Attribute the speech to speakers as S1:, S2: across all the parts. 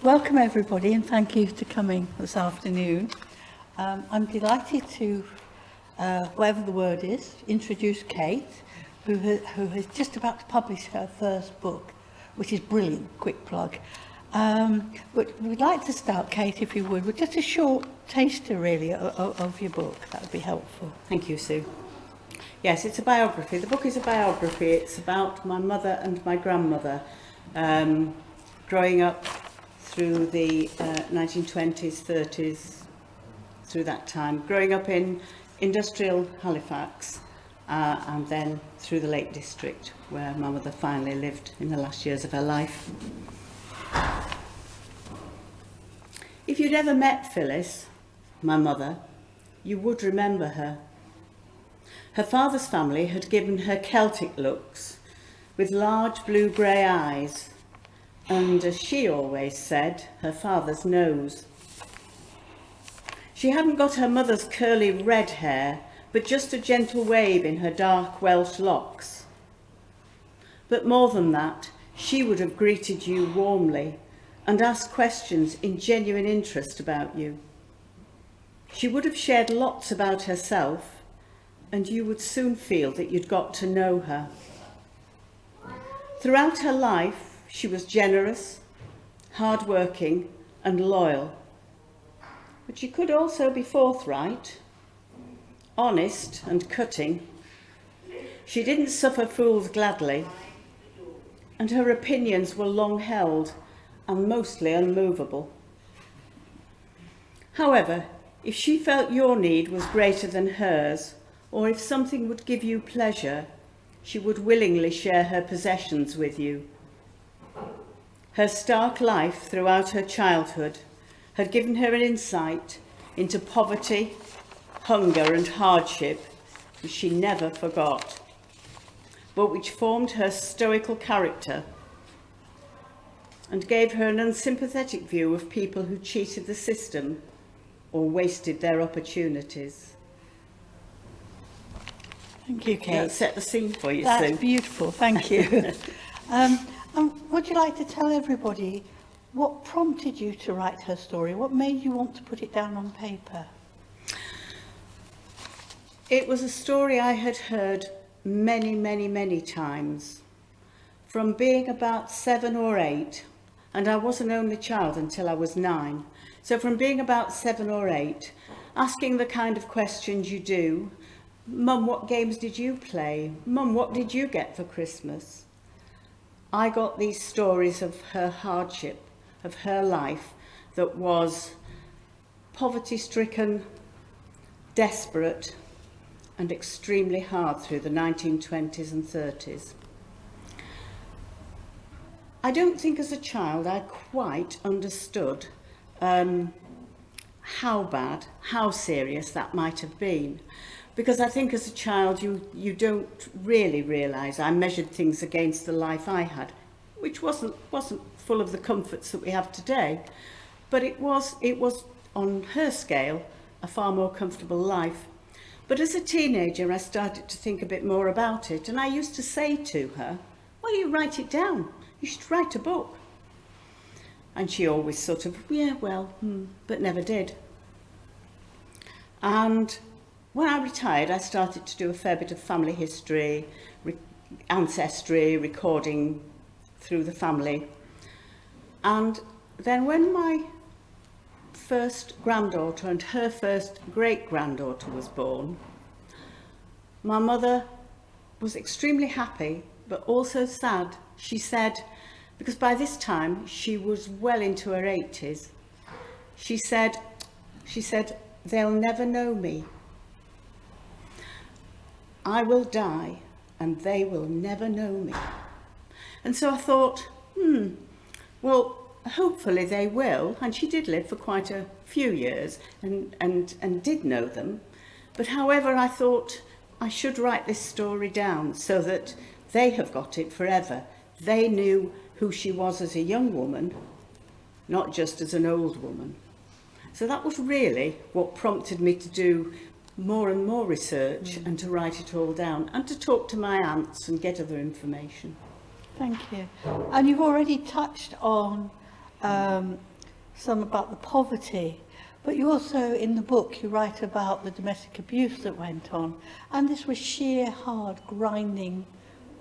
S1: Welcome everybody and thank you for coming this afternoon. I'm delighted to, whatever the word is, introduce Kate, who is just about to publish her first book, which is brilliant, quick plug. But we'd like to start, Kate, if you would, with just a short taster really of your book. That would be helpful.
S2: Thank you, Sue. Yes, it's a biography. The book is a biography. It's about my mother and my grandmother growing up through the 1920s, 30s, through that time, growing up in industrial Halifax and then through the Lake District, where my mother finally lived in the last years of her life. If you'd ever met Phyllis, my mother, you would remember her. Her father's family had given her Celtic looks, with large blue-grey eyes, and, as she always said, her father's nose. She hadn't got her mother's curly red hair, but just a gentle wave in her dark Welsh locks. But more than that, she would have greeted you warmly and asked questions in genuine interest about you. She would have shared lots about herself, and you would soon feel that you'd got to know her. Throughout her life, she was generous, hard-working and loyal. But she could also be forthright, honest and cutting. She didn't suffer fools gladly, and her opinions were long held and mostly unmovable. However, if she felt your need was greater than hers, or if something would give you pleasure, she would willingly share her possessions with you. Her stark life throughout her childhood had given her an insight into poverty, hunger and hardship which she never forgot, but which formed her stoical character and gave her an unsympathetic view of people who cheated the system or wasted their opportunities.
S1: Thank you, Kate.
S2: That set the scene for you, Sue.
S1: That's beautiful, thank you. Would you like to tell everybody what prompted you to write her story? What made you want to put it down on paper?
S2: It was a story I had heard many, many, many times. From being about 7 or 8, and I was an only child until I was 9. So from being about 7 or 8, asking the kind of questions you do, Mum, what games did you play? Mum, what did you get for Christmas? I got these stories of her hardship, of her life that was poverty-stricken, desperate, and extremely hard through the 1920s and 30s. I don't think as a child I quite understood how bad, how serious that might have been. Because I think as a child you don't really realise I measured things against the life I had, which wasn't full of the comforts that we have today, but it was on her scale a far more comfortable life. But as a teenager I started to think a bit more about it, and I used to say to her, well, you write it down, you should write a book. And she always sort of, yeah, well, but never did. And when I retired, I started to do a fair bit of family history, ancestry, recording through the family. And then when my first granddaughter and her first great-granddaughter was born, my mother was extremely happy, but also sad. She said, because by this time she was well into her 80s, she said, they'll never know me. I will die and they will never know me. And so I thought, well, hopefully they will. And she did live for quite a few years and did know them. But however, I thought I should write this story down so that they have got it forever. They knew who she was as a young woman, not just as an old woman. So that was really what prompted me to do more and more research and to write it all down and to talk to my aunts and get other information.
S1: Thank you. And you've already touched on some about the poverty, but you also, in the book, you write about the domestic abuse that went on, and this was sheer, hard, grinding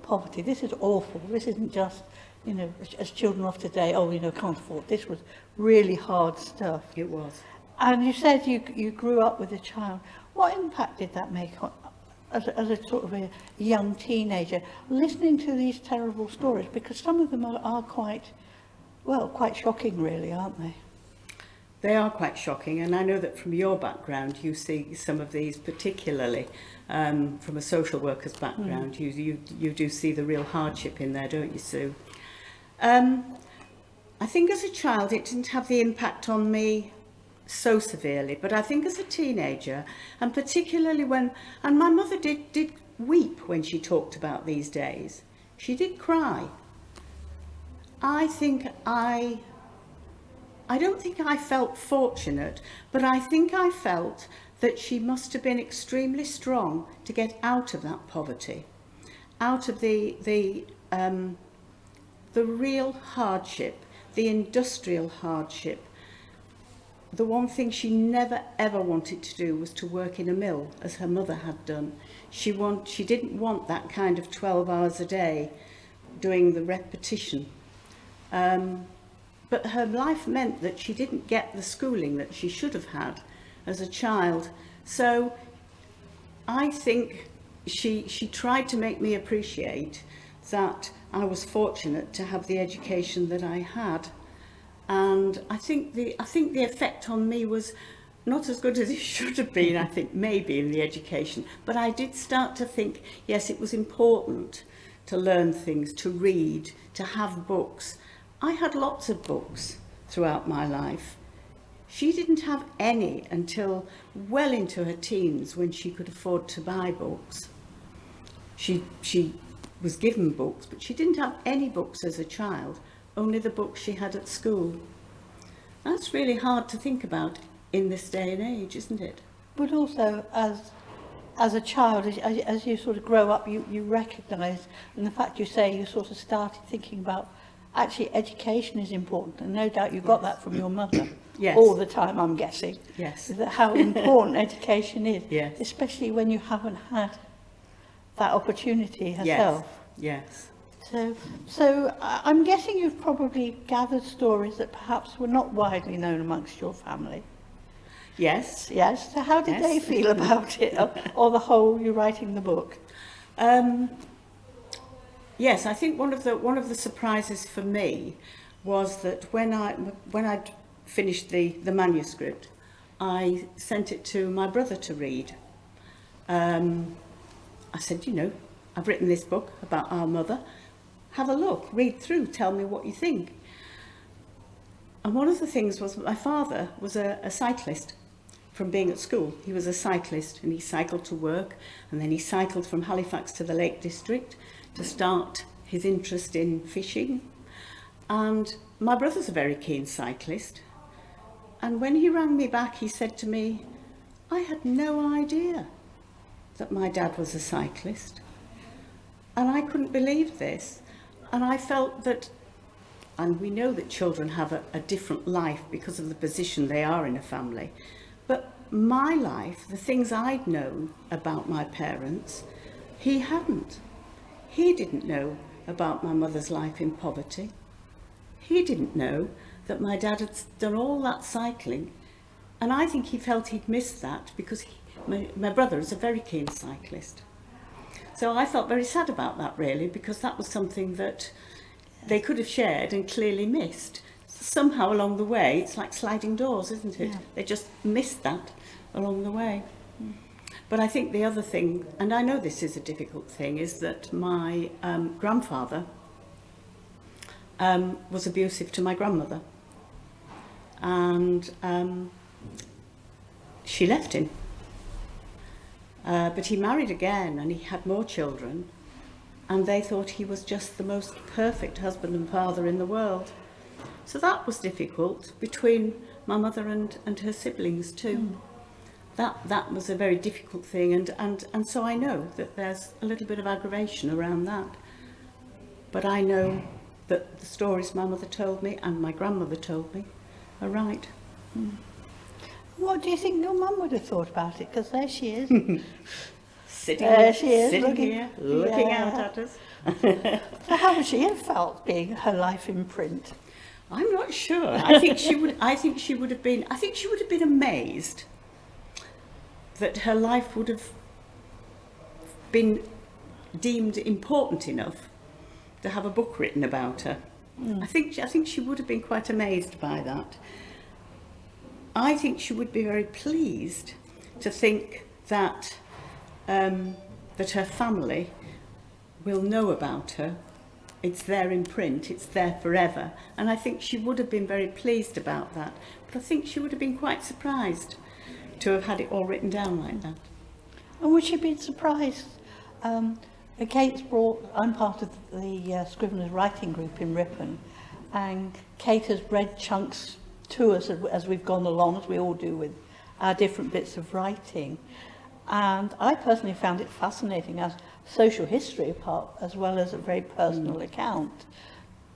S1: poverty. This is awful. This isn't just, you know, as children of today, oh, you know, can't afford. This was really hard stuff.
S2: It was.
S1: And you said you grew up with a child. What impact did that make on, as a sort of a young teenager, listening to these terrible stories? Because some of them are quite shocking, really, aren't they?
S2: They are quite shocking, and I know that from your background you see some of these, particularly from a social worker's background. You do see the real hardship in there, don't you, Sue? I think as a child it didn't have the impact on me so severely, but I think as a teenager, and particularly and my mother did weep when she talked about these days. She did cry. I don't think I felt fortunate, but I think I felt that she must have been extremely strong to get out of that poverty, out of the real hardship, the industrial hardship. The one thing she never ever wanted to do was to work in a mill, as her mother had done. She didn't want that kind of 12 hours a day doing the repetition. But her life meant that she didn't get the schooling that she should have had as a child. So I think she tried to make me appreciate that I was fortunate to have the education that I had. And I think the effect on me was not as good as it should have been, I think, maybe in the education. But I did start to think, yes, it was important to learn things, to read, to have books. I had lots of books throughout my life. She didn't have any until well into her teens, when she could afford to buy books. She was given books, but she didn't have any books as a child, only the books she had at school. That's really hard to think about in this day and age, isn't it?
S1: But also, as a child, as you sort of grow up, you recognise, and the fact you say you sort of started thinking about, actually education is important, and no doubt you got that from your mother.
S2: Yes.
S1: All the time, I'm guessing.
S2: Yes.
S1: That how important education is.
S2: Yes.
S1: Especially when you haven't had that opportunity herself.
S2: Yes.
S1: So I'm guessing you've probably gathered stories that perhaps were not widely known amongst your family.
S2: Yes.
S1: Yes. So how did they feel about it, or the whole you writing the book?
S2: Yes, I think one of the surprises for me was that when I'd finished the manuscript, I sent it to my brother to read. I said, you know, I've written this book about our mother. Have a look, read through, tell me what you think. And one of the things was my father was a cyclist from being at school. He was a cyclist, and he cycled to work, and then he cycled from Halifax to the Lake District to start his interest in fishing. And my brother's a very keen cyclist. And when he rang me back, he said to me, I had no idea that my dad was a cyclist. And I couldn't believe this. And I felt that, and we know that children have a different life because of the position they are in a family. But my life, the things I'd known about my parents, he hadn't. He didn't know about my mother's life in poverty. He didn't know that my dad had done all that cycling. And I think he felt he'd missed that because my brother is a very keen cyclist. So I felt very sad about that, really, because that was something that they could have shared and clearly missed. Somehow along the way, it's like sliding doors, isn't it? Yeah. They just missed that along the way. But I think the other thing, and I know this is a difficult thing, is that my grandfather was abusive to my grandmother. And she left him. But he married again, and he had more children, and they thought he was just the most perfect husband and father in the world. So that was difficult between my mother and her siblings too. That was a very difficult thing, and so I know that there's a little bit of aggravation around that. But I know that the stories my mother told me and my grandmother told me are right.
S1: What do you think your mum would have thought about it? Because there she is.
S2: Sitting,
S1: There she is,
S2: sitting
S1: looking-
S2: here, looking
S1: yeah.
S2: out at us.
S1: So how would she have felt being her life in print?
S2: I'm not sure. I think she would. I think she would have been amazed that her life would have been deemed important enough to have a book written about her. I think she would have been quite amazed by that. I think she would be very pleased to think that that her family will know about her. It's there in print, it's there forever. And I think she would have been very pleased about that. But I think she would have been quite surprised to have had it all written down like that.
S1: And would she have been surprised? Kate's brought, I'm part of the Scriveners writing group in Ripon, and Kate has read chunks to us as we've gone along, as we all do with our different bits of writing. And I personally found it fascinating as social history part, as well as a very personal account.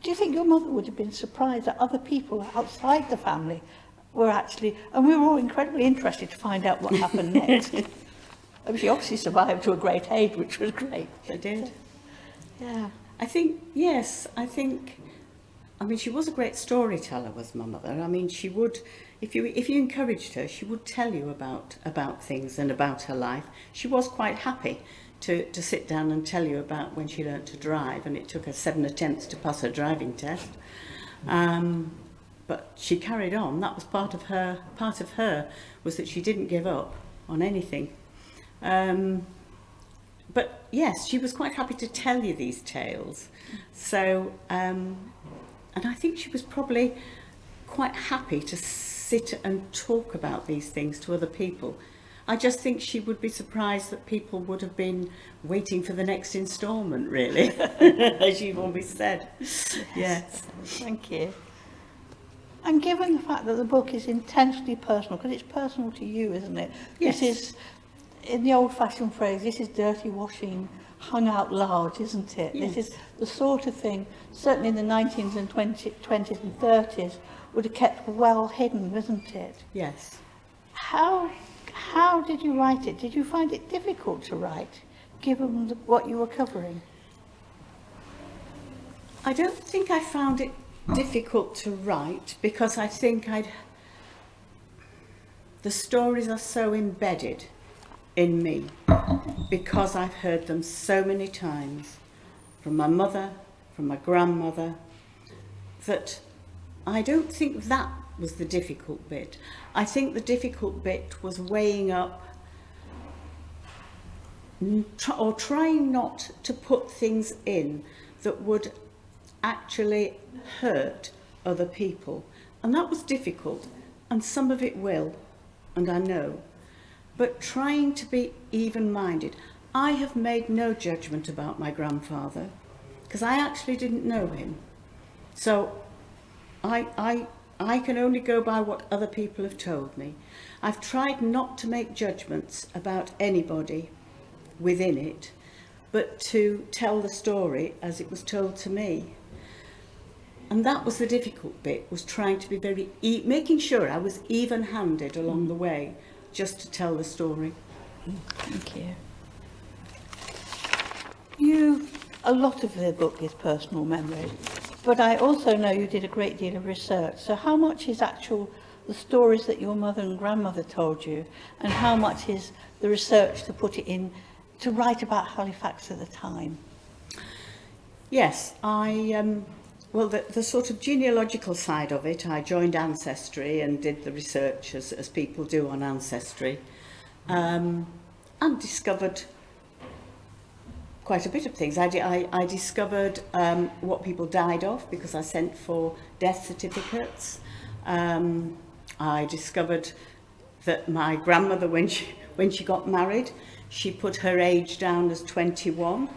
S1: Do you think your mother would have been surprised that other people outside the family were actually, and we were all incredibly interested to find out what happened next? I mean, she obviously survived to a great age, which was great.
S2: She did.
S1: Yeah.
S2: I think, yes, I mean, she was a great storyteller, was my mother. I mean, she would, if you encouraged her, she would tell you about things and about her life. She was quite happy to sit down and tell you about when she learnt to drive, and it took her 7 attempts to pass her driving test. But she carried on. That was part of her was that she didn't give up on anything. But yes, she was quite happy to tell you these tales. So, and I think she was probably quite happy to sit and talk about these things to other people. I just think she would be surprised that people would have been waiting for the next instalment, really, as you've always said. Yes.
S1: Thank you. And given the fact that the book is intentionally personal, because it's personal to you, isn't it?
S2: Yes.
S1: This is, in the old-fashioned phrase, this is dirty washing hung out large, isn't it?
S2: Yes.
S1: This is the sort of thing, certainly in the 19th and 20s and 30s, would have kept well hidden, isn't it?
S2: Yes.
S1: How did you write it? Did you find it difficult to write, given what you were covering?
S2: I don't think I found it difficult to write, because I think the stories are so embedded in me, because I've heard them so many times from my mother, from my grandmother, that I don't think that was the difficult bit. I think the difficult bit was weighing up or trying not to put things in that would actually hurt other people. And that was difficult, and some of it will, and I know. But trying to be even-minded. I have made no judgment about my grandfather, because I actually didn't know him. So I can only go by what other people have told me. I've tried not to make judgments about anybody within it, but to tell the story as it was told to me. And that was the difficult bit, was trying to be making sure I was even-handed along the way, just to tell the story.
S1: Thank you. A lot of the book is personal memory, but I also know you did a great deal of research. So how much is the stories that your mother and grandmother told you, and how much is the research to put it in, to write about Halifax at the time?
S2: Yes, well, the sort of genealogical side of it, I joined Ancestry and did the research as people do on Ancestry, and discovered quite a bit of things. I discovered what people died of, because I sent for death certificates. I discovered that my grandmother, when she got married, she put her age down as 21,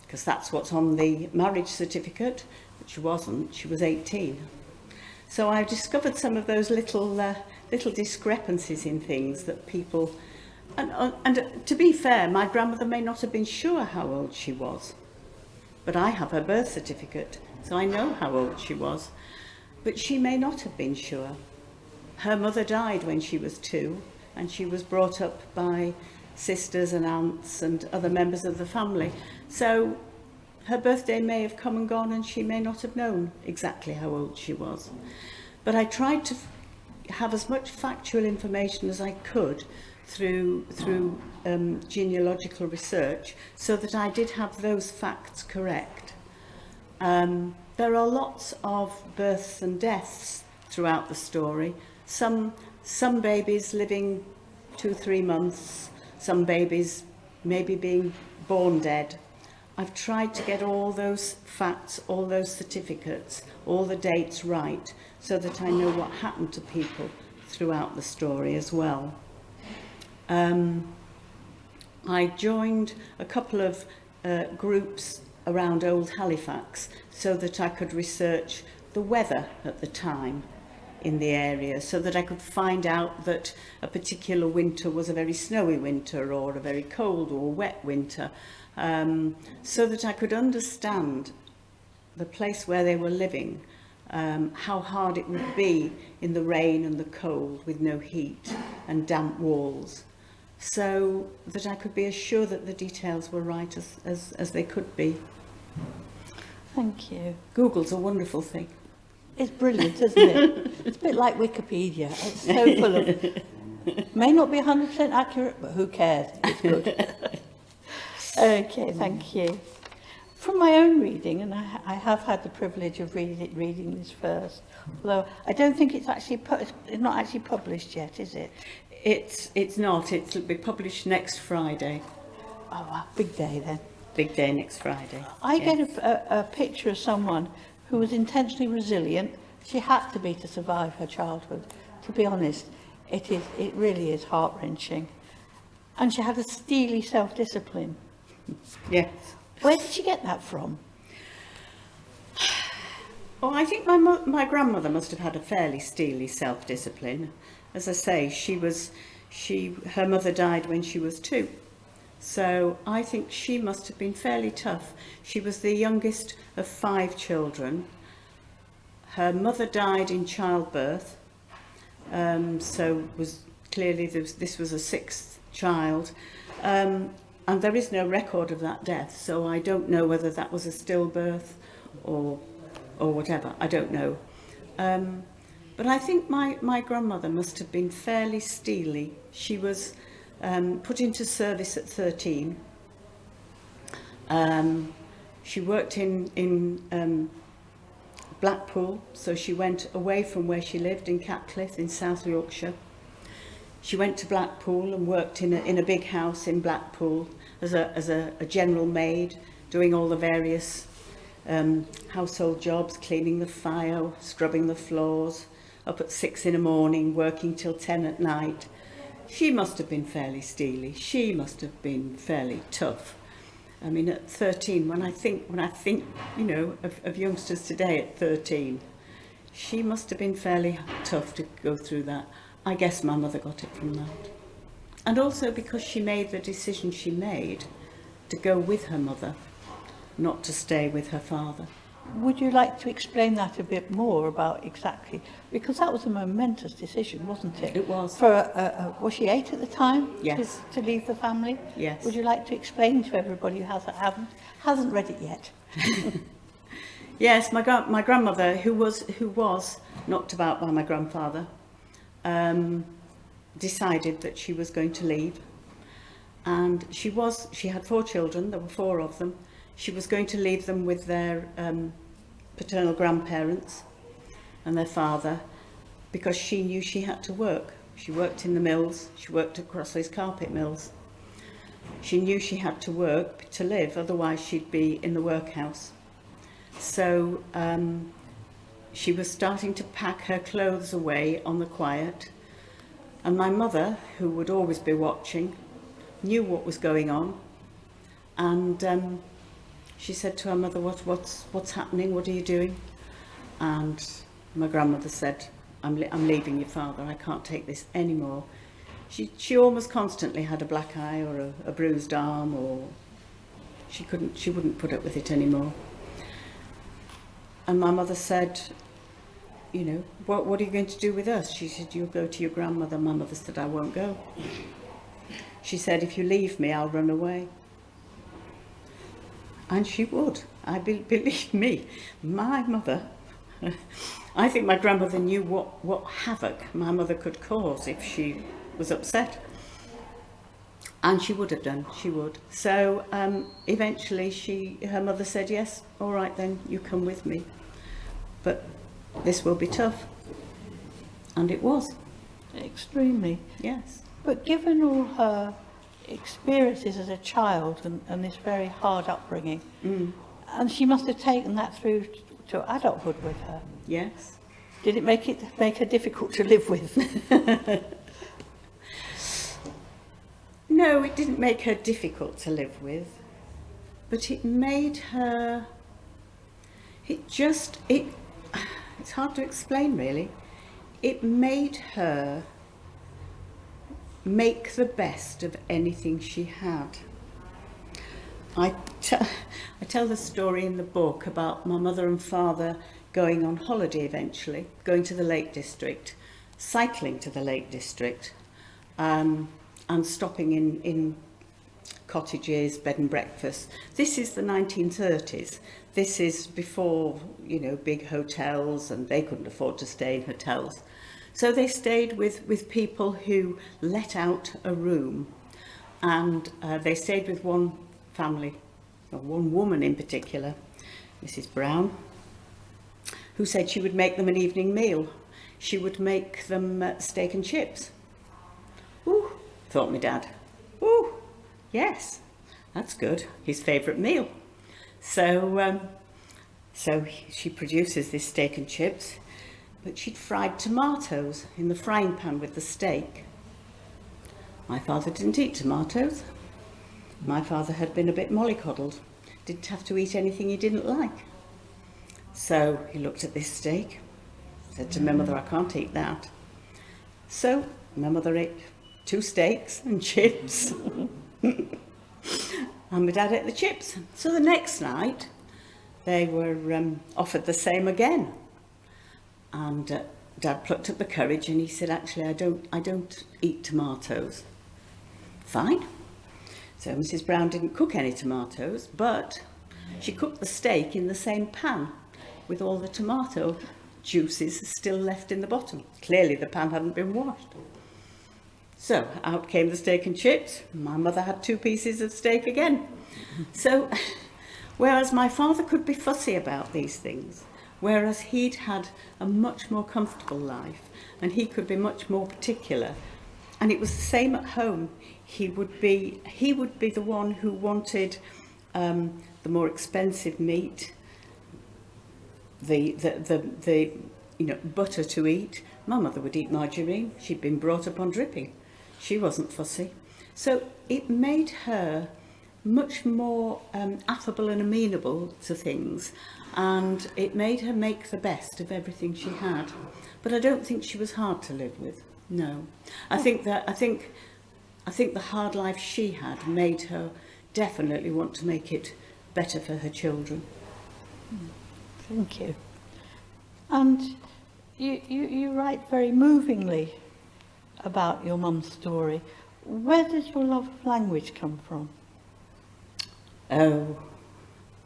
S2: because that's what's on the marriage certificate. But she wasn't, she was 18. So I discovered some of those little discrepancies in things that people, and to be fair, my grandmother may not have been sure how old she was. but I have her birth certificate, so I know how old she was. But she may not have been sure. Her mother died when she was 2, and she was brought up by sisters and aunts and other members of the family. So her birthday may have come and gone, and she may not have known exactly how old she was. But I tried to have as much factual information as I could through genealogical research, so that I did have those facts correct. There are lots of births and deaths throughout the story. Some babies living 2-3 months, some babies maybe being born dead. I've tried to get all those facts, all those certificates, all the dates right, so that I know what happened to people throughout the story as well. I joined a couple of groups around old Halifax so that I could research the weather at the time in the area, so that I could find out that a particular winter was a very snowy winter or a very cold or wet winter, so that I could understand the place where they were living, how hard it would be in the rain and the cold with no heat and damp walls, so that I could be assured that the details were right as they could be.
S1: Thank you.
S2: Google's a wonderful thing.
S1: It's brilliant, isn't it? It's a bit like Wikipedia. It's so full of... May not be 100% accurate, but who cares? It's good. Okay, thank you. From my own reading, and I have had the privilege of reading this first, although I don't think it's actually it's not actually published yet, is it?
S2: It's not. It'll be published next Friday.
S1: Oh, wow, big day then.
S2: Big day next Friday.
S1: I get a picture of someone who was intentionally resilient. She had to be to survive her childhood. To be honest, it really is heart-wrenching. And she had a steely self-discipline.
S2: Yes.
S1: Where did she get that from?
S2: Oh, I think my grandmother must have had a fairly steely self-discipline. As I say, her mother died when she was 2. So I think she must have been fairly tough. She was the youngest of 5 children. Her mother died in childbirth, so this was a 6th child. And there is no record of that death, so I don't know whether that was a stillbirth or whatever. I don't know. But I think my grandmother must have been fairly steely. She was put into service at 13. She worked in Blackpool, so she went away from where she lived in Catcliffe in South Yorkshire. She went to Blackpool and worked in a big house in Blackpool as a general maid, doing all the various household jobs, cleaning the fire, scrubbing the floors, up at 6 in the morning, working till 10 at night. She must have been fairly steely. She must have been fairly tough. I mean, at 13, when I think, you know, of youngsters today at 13, she must have been fairly tough to go through that. I guess my mother got it from that. And also because she made the decision she made to go with her mother, not to stay with her father.
S1: Would you like to explain that a bit more about exactly, because that was a momentous decision, wasn't it?
S2: It was.
S1: Was she 8 at the time?
S2: Yes.
S1: To leave the family?
S2: Yes.
S1: Would you like to explain to everybody who hasn't read it yet?
S2: Yes, my grandmother, who was knocked about by my grandfather, decided that she was going to leave, and she had 4 children. There were 4 of them. She was going to leave them with their paternal grandparents and their father, because she knew she had to work. She worked in the mills. She worked at Crossley's carpet mills. She knew she had to work to live, otherwise she'd be in the workhouse. So she was starting to pack her clothes away on the quiet, and my mother, who would always be watching, knew what was going on, and she said to her mother, what's happening? What are you doing? And my grandmother said, I'm leaving your father. I can't take this anymore. She almost constantly had a black eye or a bruised arm or She wouldn't put up with it anymore. And my mother said, you know, what are you going to do with us? She said, you'll go to your grandmother. My mother said, I won't go. She said, if you leave me, I'll run away. And she would. Believe me, my mother, I think my grandmother knew what havoc my mother could cause if she was upset. And she would have done, she would. So eventually her mother said, yes, all right then, you come with me. But this will be tough. And it was.
S1: Extremely.
S2: Yes.
S1: But given all her experiences as a child and this very hard upbringing, and she must have taken that through to adulthood with her.
S2: Yes.
S1: Did it make her difficult to live with?
S2: No, it didn't make her difficult to live with, but it made her, it's hard to explain really. It made her make the best of anything she had. I tell the story in the book about my mother and father going on holiday eventually, going to the Lake District, cycling to the Lake District, and stopping in cottages, bed and breakfast. This is the 1930s. This is before, you know, big hotels, and they couldn't afford to stay in hotels. So they stayed with people who let out a room, and they stayed with one family, or one woman in particular, Mrs. Brown, who said she would make them an evening meal. She would make them steak and chips. Ooh, thought my dad. Ooh, yes, that's good. His favourite meal. So she produces this steak and chips, but she'd fried tomatoes in the frying pan with the steak. My father didn't eat tomatoes. My father had been a bit mollycoddled, didn't have to eat anything he didn't like. So he looked at this steak, said to my mother, I can't eat that. So my mother ate 2 steaks and chips, and my dad ate the chips. So the next night, they were offered the same again. And Dad plucked up the courage and he said, actually, I don't eat tomatoes. Fine. So Mrs. Brown didn't cook any tomatoes, but she cooked the steak in the same pan with all the tomato juices still left in the bottom. Clearly the pan hadn't been washed. So out came the steak and chips. My mother had 2 pieces of steak again. So whereas my father could be fussy about these things, whereas he'd had a much more comfortable life and he could be much more particular, and it was the same at home. He would be the one who wanted the more expensive meat, the butter to eat. My mother would eat margarine. She'd been brought up on dripping. She wasn't fussy. So it made her much more affable and amenable to things, and it made her make the best of everything she had. But I don't think she was hard to live with. No, I think the hard life she had made her definitely want to make it better for her children.
S1: Thank you. And you write very movingly about your mum's story. Where did your love of language come from?
S2: Oh,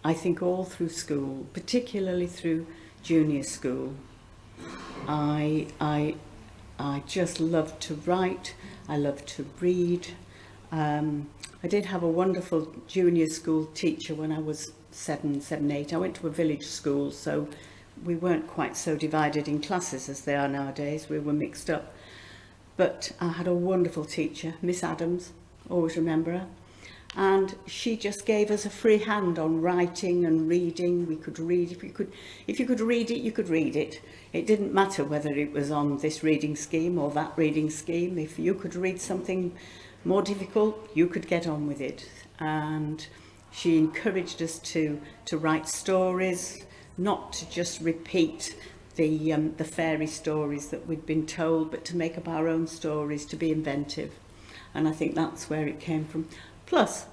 S2: I think all through school, particularly through junior school. I just loved to write. I loved to read. I did have a wonderful junior school teacher when I was 7, 8. I went to a village school, so we weren't quite so divided in classes as they are nowadays. We were mixed up. But I had a wonderful teacher, Miss Adams, always remember her. And she just gave us a free hand on writing and reading. We could read. If you could read it, you could read it. It didn't matter whether it was on this reading scheme or that reading scheme. If you could read something more difficult, you could get on with it. And she encouraged us to write stories, not to just repeat the fairy stories that we'd been told, but to make up our own stories, to be inventive. And I think that's where it came from. Plus,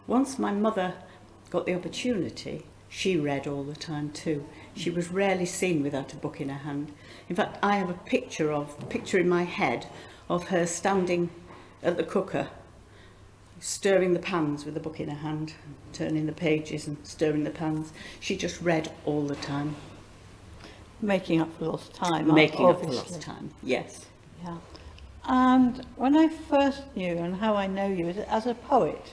S2: once my mother got the opportunity, she read all the time too. She was rarely seen without a book in her hand. In fact, I have a picture in my head of her standing at the cooker, stirring the pans with a book in her hand, turning the pages and stirring the pans. She just read all the time.
S1: Making up for lost time.
S2: Making up for
S1: obviously.
S2: lost time, yes.
S1: Yeah. And when I first knew, and how I know you, is as a poet.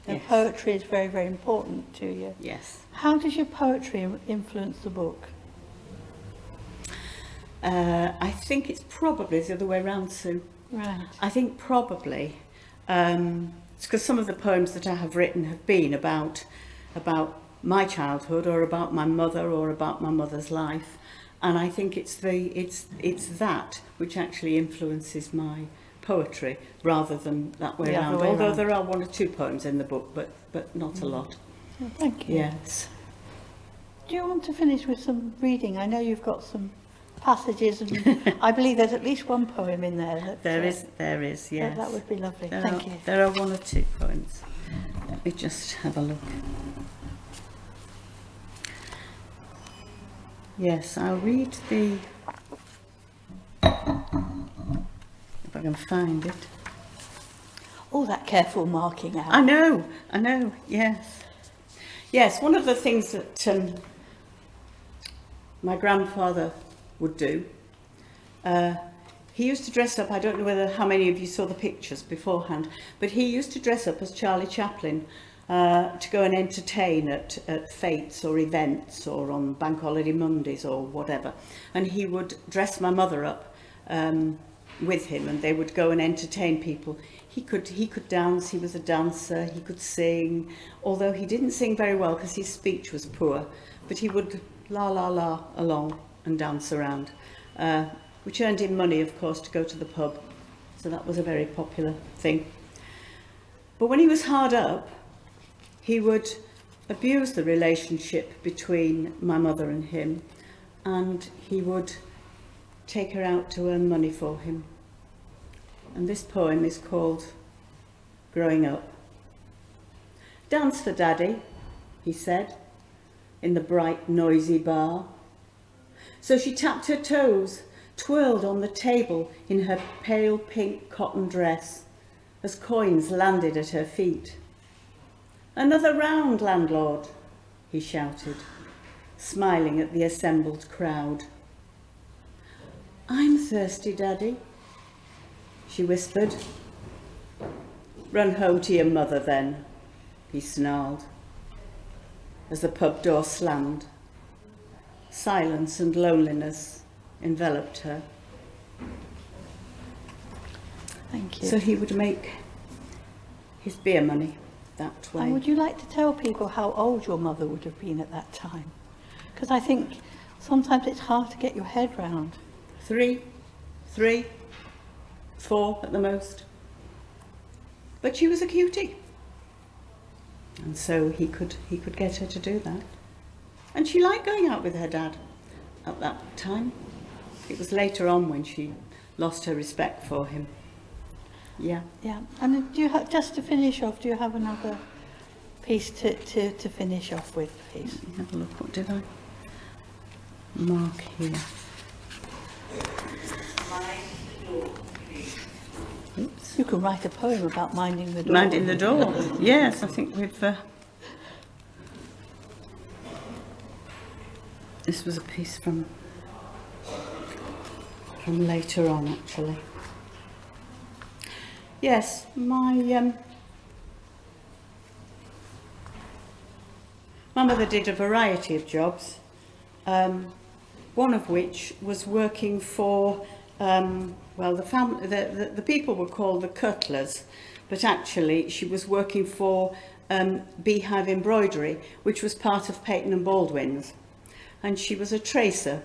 S1: And
S2: Yes.
S1: poetry is very, very important to you.
S2: Yes.
S1: How does your poetry influence the book?
S2: I think it's probably the other way around, Sue.
S1: Right.
S2: I think probably it's because some of the poems that I have written have been about my childhood, or about my mother, or about my mother's life, and I think it's that which actually influences my poetry rather than that way
S1: The other
S2: around.
S1: way
S2: Although
S1: around.
S2: there are one or two poems in the book, but not a lot.
S1: Oh, thank you.
S2: Yes.
S1: Do you want to finish with some reading? I know you've got some passages, and I believe there's at least one poem in there. That,
S2: There is, yes.
S1: That would be lovely. Thank you.
S2: There are one or two poems. Let me just have a look. Yes, I'll read the... if I can find it.
S1: All that careful marking out.
S2: I know, yes. Yes, one of the things that my grandfather would do, he used to dress up, I don't know how many of you saw the pictures beforehand, but he used to dress up as Charlie Chaplin to go and entertain at fetes or events or on Bank Holiday Mondays or whatever. And he would dress my mother up with him, and they would go and entertain people. He could dance, he was a dancer, he could sing, although he didn't sing very well because his speech was poor, but he would la la la along and dance around, which earned him money, of course, to go to the pub. So that was a very popular thing. But when he was hard up, he would abuse the relationship between my mother and him, and he would take her out to earn money for him. And this poem is called Growing Up. "Dance for Daddy," he said, in the bright, noisy bar. So she tapped her toes, twirled on the table in her pale pink cotton dress, as coins landed at her feet. "Another round, landlord," he shouted, smiling at the assembled crowd. "I'm thirsty, Daddy," she whispered. "Run home to your mother then," he snarled, as the pub door slammed. Silence and loneliness enveloped her.
S1: Thank you.
S2: So he would make his beer money that way.
S1: And would you like to tell people how old your mother would have been at that time? Because I think sometimes it's hard to get your head round.
S2: 3, 4 at the most. But she was a cutie. And so he could get her to do that. And she liked going out with her dad at that time. It was later on when she lost her respect for him. Yeah.
S1: Yeah. And do you just to finish off, do you have another piece to finish off with, please?
S2: Let me have a look. What did I mark here? Oops.
S1: You can write a poem about minding the door.
S2: Minding the door. Yes, I think we've... This was a piece from later on, actually. Yes, my mother did a variety of jobs, one of which was working for, well, the people were called the Cutlers, but actually she was working for Beehive Embroidery, which was part of Peyton and Baldwin's. And she was a tracer,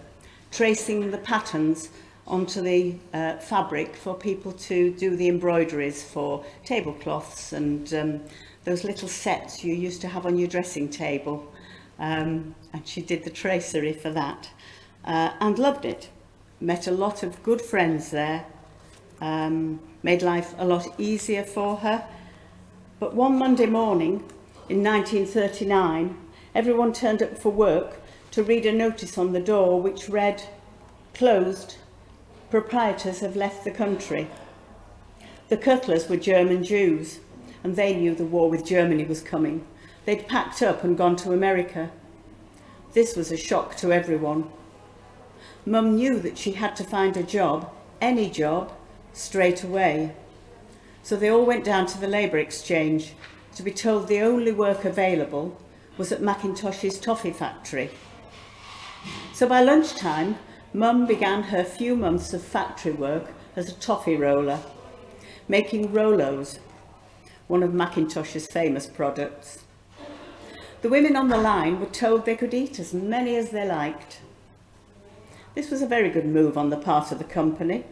S2: tracing the patterns onto the fabric for people to do the embroideries for tablecloths and those little sets you used to have on your dressing table. And she did the tracery for that and loved it. Met a lot of good friends there, made life a lot easier for her. But one Monday morning, in 1939, everyone turned up for work to read a notice on the door which read, "Closed. Proprietors have left the country." The Cutlers were German Jews, and they knew the war with Germany was coming. They'd packed up and gone to America. This was a shock to everyone. Mum knew that she had to find a job, any job, straight away. So they all went down to the Labour Exchange to be told the only work available was at Macintosh's toffee factory. So by lunchtime, Mum began her few months of factory work as a toffee roller, making Rolos, one of Macintosh's famous products. The women on the line were told they could eat as many as they liked. This was a very good move on the part of the company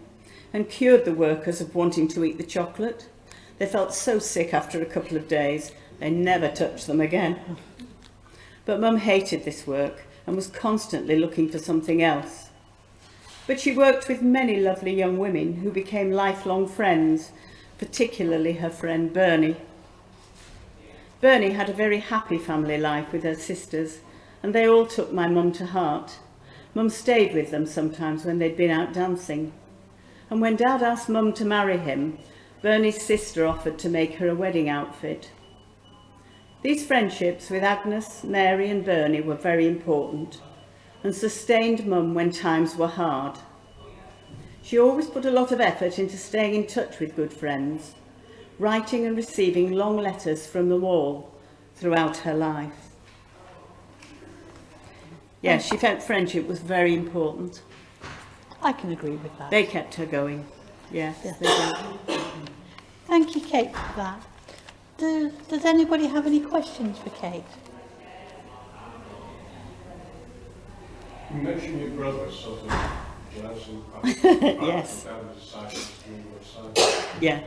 S2: and cured the workers of wanting to eat the chocolate. They felt so sick after a couple of days, they never touched them again. But Mum hated this work and was constantly looking for something else. But she worked with many lovely young women who became lifelong friends, particularly her friend Bernie. Bernie had a very happy family life with her sisters, and they all took my mum to heart. Mum stayed with them sometimes when they'd been out dancing. And when Dad asked Mum to marry him, Bernie's sister offered to make her a wedding outfit. These friendships with Agnes, Mary and Bernie were very important and sustained Mum when times were hard. She always put a lot of effort into staying in touch with good friends, writing and receiving long letters from them all throughout her life. Yes, she felt friendship was very important.
S1: I can agree with that.
S2: They kept her going. Yes,
S1: Yeah.
S2: they did.
S1: Thank you, Kate, for that. Does anybody have any questions for Kate?
S3: You mentioned your brother sort of glancing
S2: Yes.
S3: down the side of the side.
S2: Yes.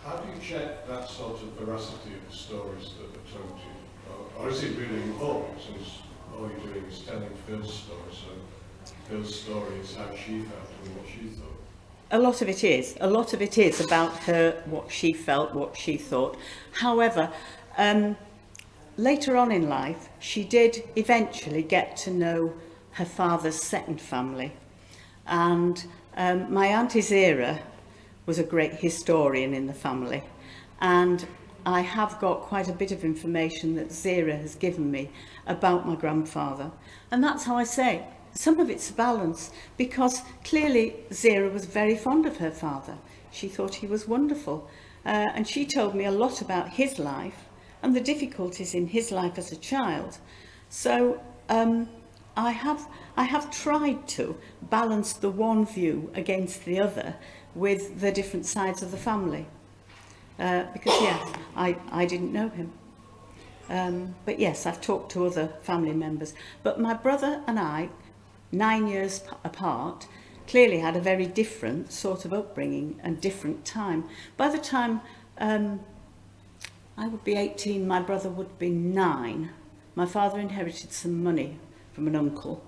S3: How do you check that sort of veracity of the stories that are told to you? Or is it really important, since all you're doing is telling Phil's story, so Phil's story is how she felt and what she thought?
S2: A lot of it is. A lot of it is about her, what she felt, what she thought. However, later on in life, she did eventually get to know her father's second family. And my Auntie Zera was a great historian in the family. And I have got quite a bit of information that Zera has given me about my grandfather. And that's how I say, some of it's a balance, because clearly Zera was very fond of her father. She thought he was wonderful. And she told me a lot about his life and the difficulties in his life as a child. So I have tried to balance the one view against the other with the different sides of the family. Because yes, I didn't know him. But yes, I've talked to other family members. But my brother and I, 9 years apart, clearly had a very different sort of upbringing and different time. By the time I would be 18, my brother would be 9. My father inherited some money from an uncle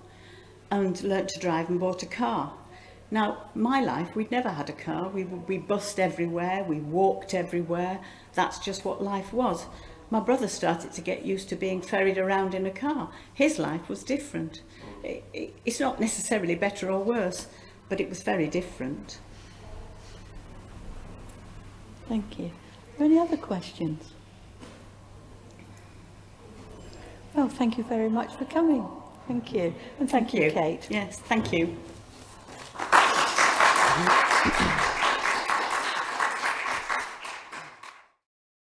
S2: and learnt to drive and bought a car. Now, my life, we'd never had a car. We bussed everywhere, we walked everywhere. That's just what life was. My brother started to get used to being ferried around in a car. His life was different. It's not necessarily better or worse, but it was very different.
S1: Thank you. Are there any other questions? Well, thank you very much for coming. Thank you. And thank you, Kate.
S2: Yes, thank you.